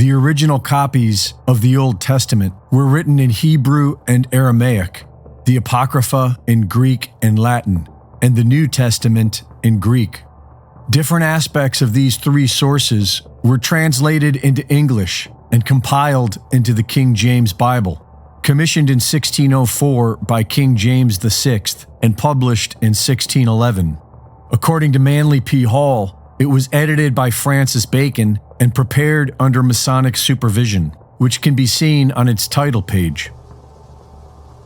The original copies of the Old Testament were written in Hebrew and Aramaic, the Apocrypha in Greek and Latin, and the New Testament in Greek. Different aspects of these three sources were translated into English and compiled into the King James Bible, commissioned in 1604 by King James VI and published in 1611. According to Manly P. Hall, it was edited by Francis Bacon and prepared under Masonic supervision, which can be seen on its title page.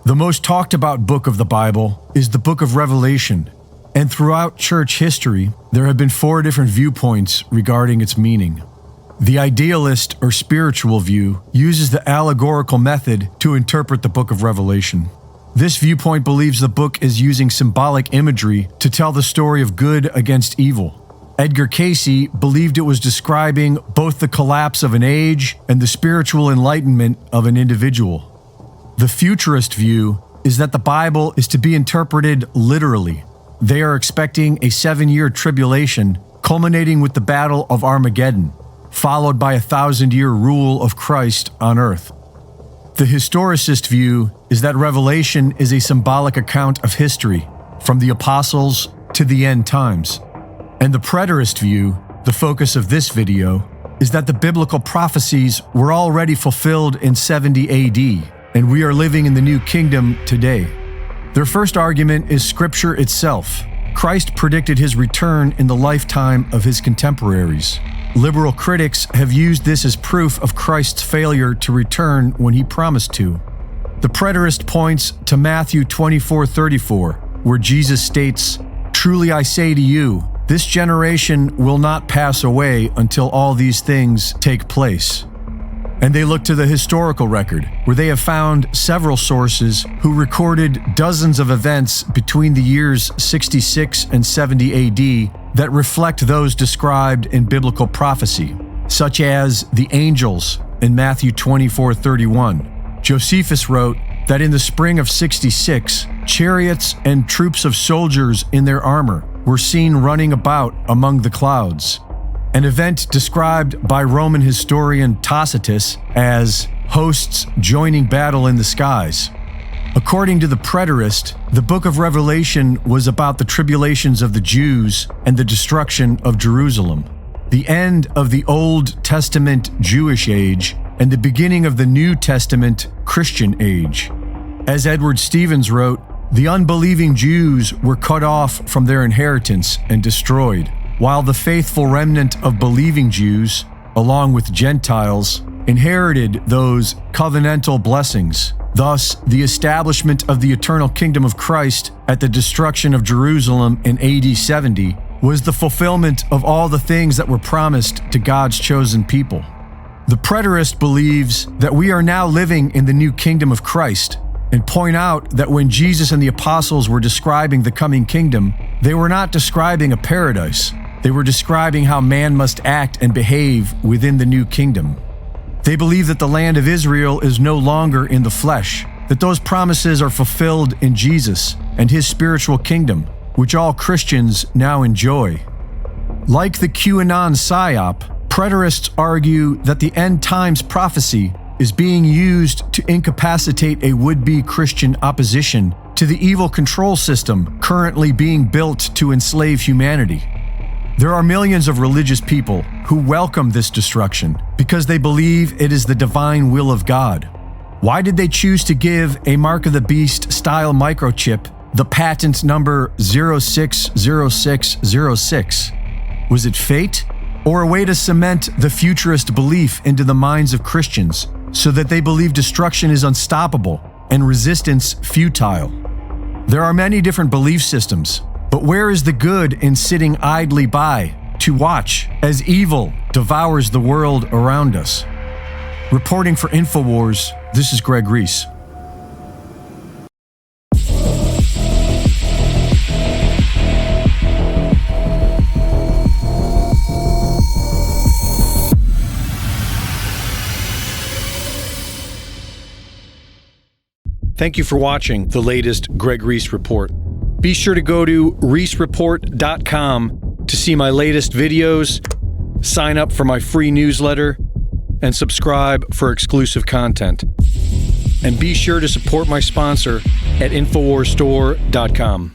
The most talked about book of the Bible is the Book of Revelation, and throughout church history, there have been 4 different viewpoints regarding its meaning. The idealist or spiritual view uses the allegorical method to interpret the Book of Revelation. This viewpoint believes the book is using symbolic imagery to tell the story of good against evil. Edgar Cayce believed it was describing both the collapse of an age and the spiritual enlightenment of an individual. The futurist view is that the Bible is to be interpreted literally. They are expecting a 7-year tribulation culminating with the Battle of Armageddon, followed by a 1,000-year rule of Christ on earth. The historicist view is that Revelation is a symbolic account of history, from the apostles to the end times. And the preterist view, the focus of this video, is that the biblical prophecies were already fulfilled in 70 AD, and we are living in the new kingdom today. Their first argument is Scripture itself. Christ predicted his return in the lifetime of his contemporaries. Liberal critics have used this as proof of Christ's failure to return when he promised to. The preterist points to Matthew 24:34, where Jesus states, "Truly I say to you, this generation will not pass away until all these things take place." And they look to the historical record, where they have found several sources who recorded dozens of events between the years 66 and 70 AD that reflect those described in biblical prophecy, such as the angels in Matthew 24:31. Josephus wrote that in the spring of 66, chariots and troops of soldiers in their armor were seen running about among the clouds, an event described by Roman historian Tacitus as hosts joining battle in the skies. According to the preterist, the book of Revelation was about the tribulations of the Jews and the destruction of Jerusalem, the end of the Old Testament Jewish age and the beginning of the New Testament Christian age. As Edward Stevens wrote, the unbelieving Jews were cut off from their inheritance and destroyed, while the faithful remnant of believing Jews, along with Gentiles, inherited those covenantal blessings. Thus, the establishment of the eternal kingdom of Christ at the destruction of Jerusalem in AD 70 was the fulfillment of all the things that were promised to God's chosen people. The preterist believes that we are now living in the new kingdom of Christ, and point out that when Jesus and the apostles were describing the coming kingdom, they were not describing a paradise. They were describing how man must act and behave within the new kingdom. They believe that the land of Israel is no longer in the flesh, that those promises are fulfilled in Jesus and his spiritual kingdom, which all Christians now enjoy. Like the QAnon Psyop, preterists argue that the end times prophecy is being used to incapacitate a would-be Christian opposition to the evil control system currently being built to enslave humanity. There are millions of religious people who welcome this destruction because they believe it is the divine will of God. Why did they choose to give a Mark of the Beast style microchip the patent number 060606? Was it fate? Or a way to cement the futurist belief into the minds of Christians so that they believe destruction is unstoppable and resistance futile? There are many different belief systems, but where is the good in sitting idly by to watch as evil devours the world around us? Reporting for Infowars, this is Greg Reese. Thank you for watching the latest Greg Reese Report. Be sure to go to reesereport.com to see my latest videos, sign up for my free newsletter, and subscribe for exclusive content. And be sure to support my sponsor at InfowarsStore.com.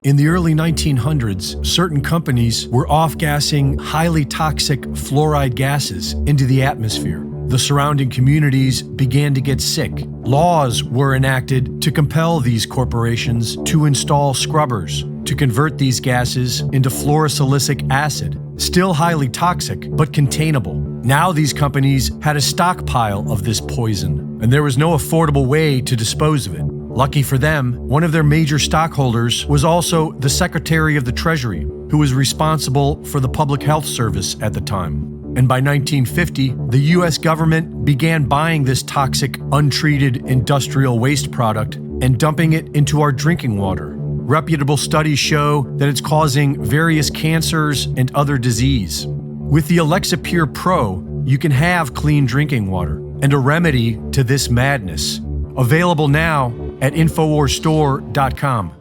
In the early 1900s, certain companies were off-gassing highly toxic fluoride gases into the atmosphere. The surrounding communities began to get sick. Laws were enacted to compel these corporations to install scrubbers to convert these gases into fluorosilicic acid, still highly toxic but containable. Now these companies had a stockpile of this poison, and there was no affordable way to dispose of it. Lucky for them, one of their major stockholders was also the Secretary of the Treasury, who was responsible for the Public Health Service at the time. And by 1950, the US government began buying this toxic, untreated industrial waste product and dumping it into our drinking water. Reputable studies show that it's causing various cancers and other disease. With the Alexa Pure Pro, you can have clean drinking water and a remedy to this madness. Available now at InfowarsStore.com.